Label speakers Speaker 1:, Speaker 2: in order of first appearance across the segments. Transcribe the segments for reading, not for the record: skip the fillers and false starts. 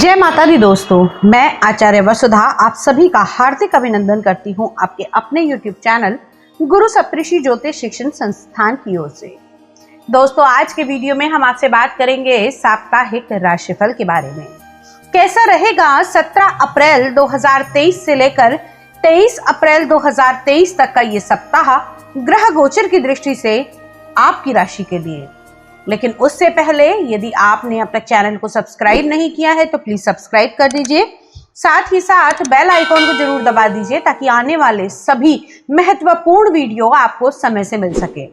Speaker 1: जय माता दी दोस्तों, मैं आचार्य वसुधा आप सभी का हार्दिक अभिनंदन करती हूं आपके अपने YouTube चैनल गुरु सप्तऋषि ज्योतिष शिक्षण संस्थान की ओर से। दोस्तों, आज के वीडियो में हम आपसे बात करेंगे साप्ताहिक राशिफल के बारे में। कैसा रहेगा 17 अप्रैल 2023 से लेकर 23 अप्रैल 2023 तक का ये सप्ताह ग्रह गोचर की दृष्टि से आपकी राशि के लिए। लेकिन उससे पहले यदि आपने अब तक चैनल को सब्सक्राइब नहीं किया है तो प्लीज सब्सक्राइब कर दीजिए। साथ ही साथ बेल आइकॉन को जरूर दबा दीजिए ताकि आने वाले सभी महत्वपूर्ण वीडियो आपको समय से मिल सके।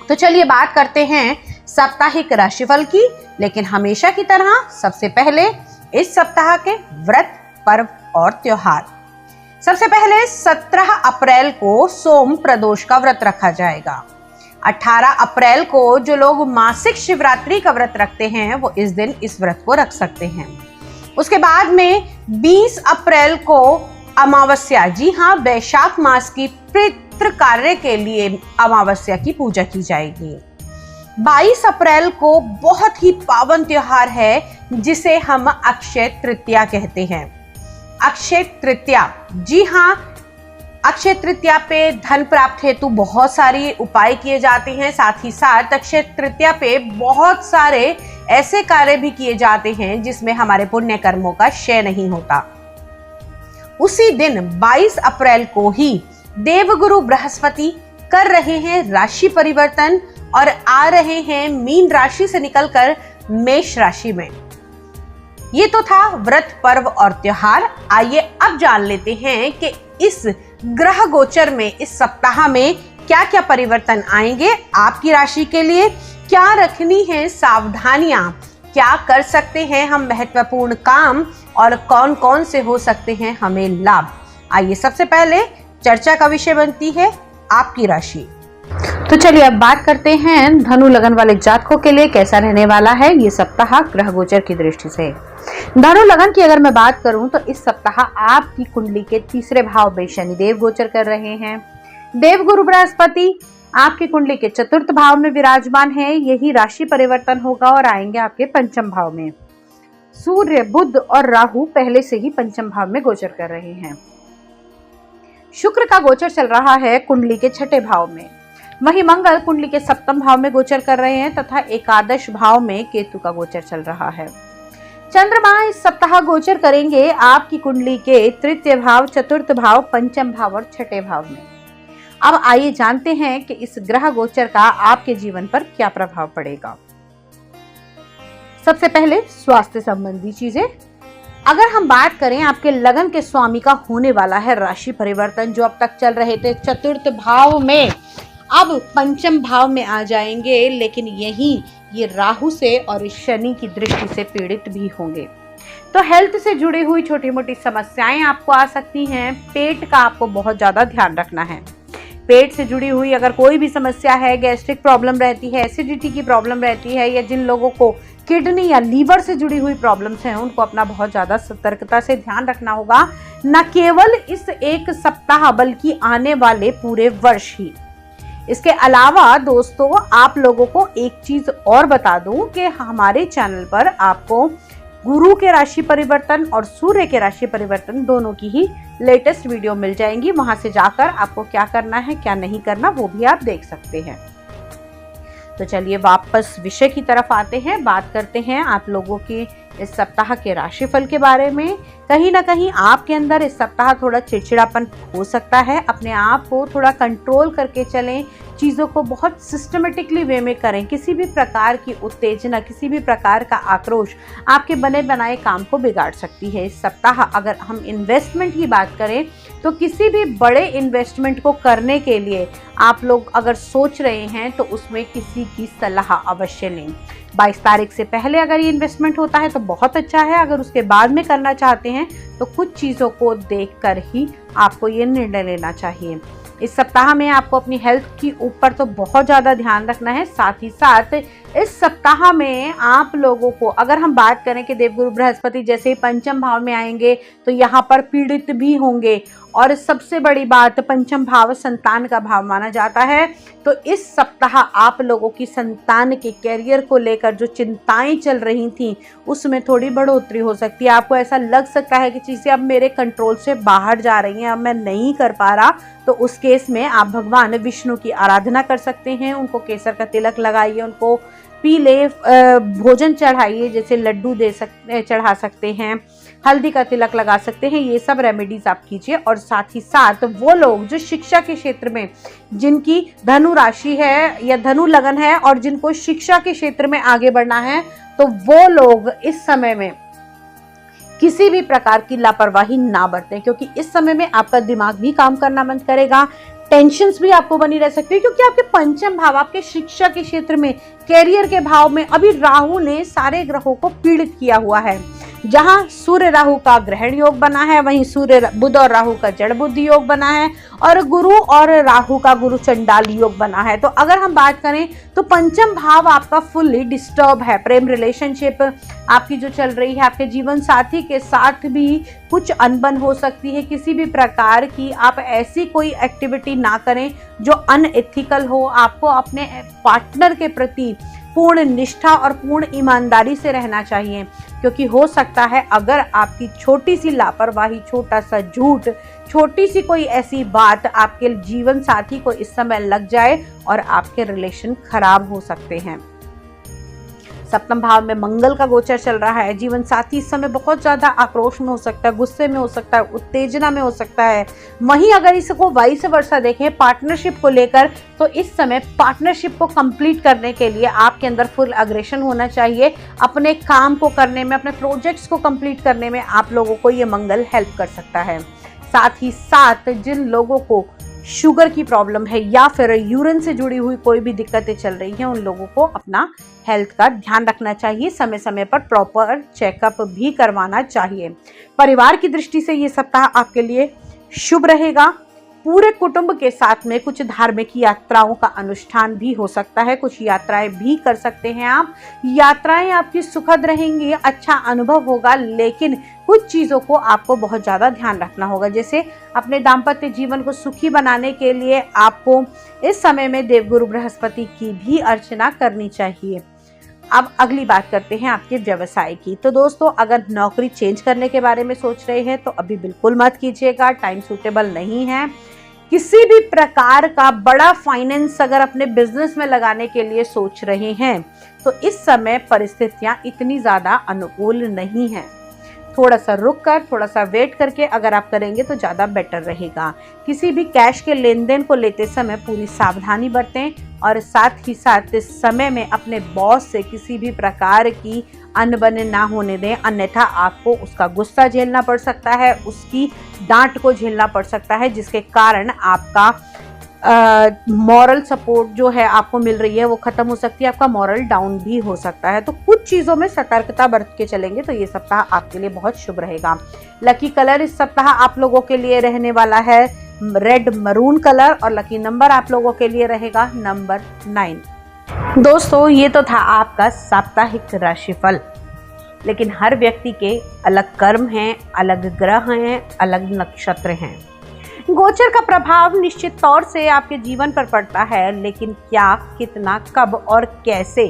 Speaker 1: तो चलिए बात करते हैं साप्ताहिक राशिफल की। लेकिन हमेशा की तरह सबसे पहले इस सप्ताह के व्रत, पर्व और त्योहार। सबसे पहले 17 अप्रैल को सोम प्रदोष का व्रत रखा जाएगा। 18 अप्रैल को जो लोग मासिक शिवरात्रि का व्रत रखते हैं वो इस दिन इस व्रत को रख सकते हैं। उसके बाद में 20 अप्रैल को अमावस्या, जी हाँ, वैशाख मास की पितृ कार्य के लिए अमावस्या की पूजा की जाएगी। 22 अप्रैल को बहुत ही पावन त्योहार है जिसे हम अक्षय तृतीया कहते हैं। अक्षय तृतीया, जी हाँ, अक्षय तृतीया पे धन प्राप्त हेतु बहुत सारी उपाय किए जाते हैं। साथ ही साथ अक्षय तृतीया पे बहुत सारे ऐसे कार्य भी किए जाते हैं जिसमें हमारे पुण्य कर्मों का क्षय नहीं होता। उसी दिन 22 अप्रैल को ही देवगुरु बृहस्पति कर रहे हैं राशि परिवर्तन और आ रहे हैं मीन राशि से निकलकर मेष राशि में। ये तो था व्रत, पर्व और त्योहार। आइए अब जान लेते हैं कि इस ग्रह गोचर में इस सप्ताह में क्या क्या परिवर्तन आएंगे आपकी राशि के लिए, क्या रखनी है सावधानियां, क्या कर सकते हैं हम महत्वपूर्ण काम और कौन कौन से हो सकते हैं हमें लाभ। आइए सबसे पहले चर्चा का विषय बनती है आपकी राशि। तो चलिए अब बात करते हैं धनु लगन वाले जातकों के लिए कैसा रहने वाला है ये सप्ताह ग्रह गोचर की दृष्टि से। धनु लगन की अगर मैं बात करूं तो इस सप्ताह आपकी कुंडली के तीसरे भाव में शनिदेव गोचर कर रहे हैं। देवगुरु बृहस्पति आपकी कुंडली के चतुर्थ भाव में विराजमान है। यही राशि परिवर्तन होगा और आएंगे आपके पंचम भाव में। सूर्य, बुध और राहु पहले से ही पंचम भाव में गोचर कर रहे हैं। शुक्र का गोचर चल रहा है कुंडली के छठे भाव में। वहीं मंगल कुंडली के सप्तम भाव में गोचर कर रहे हैं तथा एकादश भाव में केतु का गोचर चल रहा है। चंद्रमा इस सप्ताह गोचर करेंगे आपकी कुंडली के तृतीय भाव, चतुर्थ भाव, पंचम भाव और छठे भाव में। अब आइए जानते हैं कि इस ग्रह गोचर का आपके जीवन पर क्या प्रभाव पड़ेगा। सबसे पहले स्वास्थ्य संबंधी चीजें। अगर हम बात करें आपके लगन के स्वामी का होने वाला है राशि परिवर्तन। जो अब तक चल रहे थे चतुर्थ भाव में अब पंचम भाव में आ जाएंगे, लेकिन यही ये राहु से और शनि की दृष्टि से पीड़ित भी होंगे। तो हेल्थ से जुड़ी हुई छोटी मोटी समस्याएं आपको आ सकती हैं। पेट का आपको बहुत ज्यादा ध्यान रखना है। पेट से जुड़ी हुई अगर कोई भी समस्या है, गैस्ट्रिक प्रॉब्लम रहती है, एसिडिटी की प्रॉब्लम रहती है, या जिन लोगों को किडनी या लीवर से जुड़ी हुई प्रॉब्लम्स हैं उनको अपना बहुत ज्यादा सतर्कता से ध्यान रखना होगा। न केवल इस एक सप्ताह बल्कि आने वाले पूरे वर्ष ही। इसके अलावा दोस्तों आप लोगों को एक चीज और बता दूं कि हमारे चैनल पर आपको गुरु के राशि परिवर्तन और सूर्य के राशि परिवर्तन दोनों की ही लेटेस्ट वीडियो मिल जाएंगी। वहां से जाकर आपको क्या करना है क्या नहीं करना वो भी आप देख सकते हैं। तो चलिए वापस विषय की तरफ आते हैं। बात करते हैं आप लोगों की इस सप्ताह के राशिफल के बारे में। कहीं ना कहीं आपके अंदर इस सप्ताह थोड़ा चिड़चिड़ापन हो सकता है। अपने आप को थोड़ा कंट्रोल करके चलें। चीज़ों को बहुत सिस्टमेटिकली वे में करें। किसी भी प्रकार की उत्तेजना, किसी भी प्रकार का आक्रोश आपके बने बनाए काम को बिगाड़ सकती है। इस सप्ताह अगर हम इन्वेस्टमेंट की बात करें तो किसी भी बड़े इन्वेस्टमेंट को करने के लिए आप लोग अगर सोच रहे हैं तो उसमें किसी की सलाह अवश्य लें। 22 तारीख से पहले अगर ये इन्वेस्टमेंट होता है तो बहुत अच्छा है। अगर उसके बाद में करना चाहते हैं तो कुछ चीज़ों को देखकर ही आपको ये निर्णय लेना चाहिए। इस सप्ताह में आपको अपनी हेल्थ की ऊपर तो बहुत ज़्यादा ध्यान रखना है। साथ ही साथ इस सप्ताह में आप लोगों को अगर हम बात करें कि देवगुरु बृहस्पति जैसे ही पंचम भाव में आएंगे तो यहाँ पर पीड़ित भी होंगे और सबसे बड़ी बात, पंचम भाव संतान का भाव माना जाता है। तो इस सप्ताह आप लोगों की संतान के कैरियर को लेकर जो चिंताएं चल रही थी उसमें थोड़ी बढ़ोतरी हो सकती है। आपको ऐसा लग सकता है कि चीज़ें अब मेरे कंट्रोल से बाहर जा रही हैं, अब मैं नहीं कर पा रहा। तो उस केस में आप भगवान विष्णु की आराधना कर सकते हैं, उनको केसर का तिलक लगाइए, उनको पीले भोजन चढ़ाइए, जैसे लड्डू चढ़ा सकते हैं, हल्दी का तिलक लगा सकते हैं। ये सब रेमेडीज आप कीजिए। और साथ ही साथ वो लोग जो शिक्षा के क्षेत्र में, जिनकी धनु राशि है या धनु लगन है और जिनको शिक्षा के क्षेत्र में आगे बढ़ना है, तो वो लोग इस समय में किसी भी प्रकार की लापरवाही ना बरतें, क्योंकि इस समय में आपका दिमाग भी काम करना बंद करेगा, टेंशन्स भी आपको बनी रह सकती है, क्योंकि आपके पंचम भाव, आपके शिक्षा के क्षेत्र में, कैरियर के भाव में अभी राहु ने सारे ग्रहों को पीड़ित किया हुआ है। जहां सूर्य राहु का ग्रहण योग बना है, वहीं सूर्य बुध और राहु का जड़ बुद्धि योग बना है, और गुरु और राहु का गुरु चंडाल योग बना है। तो अगर हम बात करें तो पंचम भाव आपका फुल्ली डिस्टर्ब है। प्रेम रिलेशनशिप आपकी जो चल रही है, आपके जीवन साथी के साथ भी कुछ अनबन हो सकती है। किसी भी प्रकार की आप ऐसी कोई एक्टिविटी ना करें जो अनएथिकल हो। आपको अपने पार्टनर के प्रति पूर्ण निष्ठा और पूर्ण ईमानदारी से रहना चाहिए, क्योंकि हो सकता है अगर आपकी छोटी सी लापरवाही, छोटा सा झूठ, छोटी सी कोई ऐसी बात आपके जीवन साथी को इस समय लग जाए और आपके रिलेशन खराब हो सकते हैं। सप्तम भाव में मंगल का गोचर चल रहा है। जीवन साथी इस समय बहुत ज्यादा आक्रोश में हो सकता है, गुस्से में हो सकता है, उत्तेजना में हो सकता है। वहीं अगर इसको वाइस वर्सा देखें पार्टनरशिप को लेकर, तो इस समय पार्टनरशिप को कंप्लीट करने के लिए आपके अंदर फुल अग्रेशन होना चाहिए। अपने काम को करने में, अपने प्रोजेक्ट्स को कंप्लीट करने में आप लोगों को ये मंगल हेल्प कर सकता है। साथ ही साथ जिन लोगों को शुगर की प्रॉब्लम है या फिर यूरिन से जुड़ी हुई कोई भी दिक्कतें चल रही हैं, उन लोगों को अपना हेल्थ का ध्यान रखना चाहिए। समय समय पर प्रॉपर चेकअप भी करवाना चाहिए। परिवार की दृष्टि से ये सप्ताह आपके लिए शुभ रहेगा। पूरे कुटुंब के साथ में कुछ धार्मिक यात्राओं का अनुष्ठान भी हो सकता है, कुछ यात्राएं भी कर सकते हैं आप। यात्राएं आपकी सुखद रहेंगी, अच्छा अनुभव होगा, लेकिन कुछ चीज़ों को आपको बहुत ज़्यादा ध्यान रखना होगा। जैसे अपने दाम्पत्य जीवन को सुखी बनाने के लिए आपको इस समय में देवगुरु बृहस्पति की भी अर्चना करनी चाहिए। अब अगली बात करते हैं आपके व्यवसाय की। तो दोस्तों, अगर नौकरी चेंज करने के बारे में सोच रहे हैं तो अभी बिल्कुल मत कीजिएगा, टाइम सूटेबल नहीं है। किसी भी प्रकार का बड़ा फाइनेंस अगर अपने बिजनेस में लगाने के लिए सोच रहे हैं तो इस समय परिस्थितियां इतनी ज़्यादा अनुकूल नहीं हैं। थोड़ा सा रुक कर, थोड़ा सा वेट करके अगर आप करेंगे तो ज़्यादा बेटर रहेगा। किसी भी कैश के लेन देन को लेते समय पूरी सावधानी बरतें, और साथ ही साथ इस समय में अपने बॉस से किसी भी प्रकार की अनबन ना होने दें, अन्यथा आपको उसका गुस्सा झेलना पड़ सकता है, उसकी डांट को झेलना पड़ सकता है, जिसके कारण आपका मॉरल सपोर्ट जो है आपको मिल रही है वो खत्म हो सकती है, आपका मॉरल डाउन भी हो सकता है। तो कुछ चीज़ों में सतर्कता बरत के चलेंगे तो ये सप्ताह आपके लिए बहुत शुभ रहेगा। लकी कलर इस सप्ताह आप लोगों के लिए रहने वाला है रेड मरून कलर, और लकी नंबर आप लोगों के लिए रहेगा नंबर 9। दोस्तों, ये तो था आपका साप्ताहिक राशिफल, लेकिन हर व्यक्ति के अलग कर्म हैं, अलग ग्रह हैं, अलग नक्षत्र हैं। गोचर का प्रभाव निश्चित तौर से आपके जीवन पर पड़ता है, लेकिन क्या, कितना, कब और कैसे,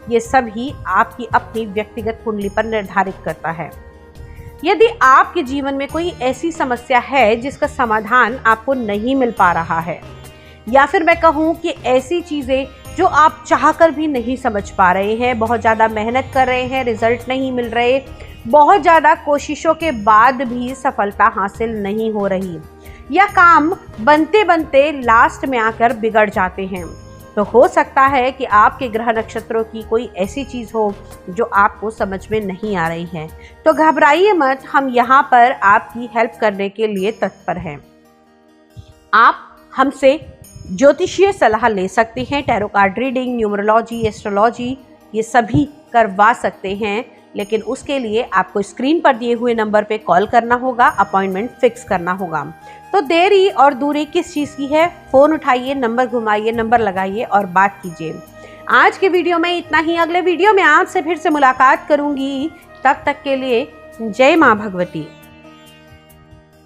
Speaker 1: ये सभी आपकी अपनी व्यक्तिगत कुंडली पर निर्धारित करता है। यदि आपके जीवन में कोई ऐसी समस्या है जिसका समाधान आपको नहीं मिल पा रहा है, या फिर मैं कहूँ कि ऐसी चीज़ें जो आप चाहकर भी नहीं समझ पा रहे हैं, बहुत ज़्यादा मेहनत कर रहे हैं, रिजल्ट नहीं मिल रहे, बहुत ज़्यादा कोशिशों के बाद भी सफलता हासिल नहीं हो रही, या काम बनते बनते लास्ट में आकर बिगड़ जाते हैं, तो हो सकता है कि आपके ग्रह नक्षत्रों की कोई ऐसी चीज़ हो जो आपको समझ में नहीं आ रही है। तो घबराइए मत, हम यहाँ पर आपकी हेल्प करने के लिए तत्पर हैं। आप हमसे ज्योतिषीय सलाह ले सकते हैं, tarot card reading, numerology, astrology, ये सभी करवा सकते हैं, लेकिन उसके लिए आपको स्क्रीन पर दिए हुए नंबर पे कॉल करना होगा, अपॉइंटमेंट फिक्स करना होगा। तो देरी और दूरी किस चीज़ की है? फ़ोन उठाइए, नंबर घुमाइए, नंबर लगाइए और बात कीजिए। आज के वीडियो में इतना ही। अगले वीडियो में आपसे फिर से मुलाकात करूंगी। तब तक के लिए जय माँ भगवती।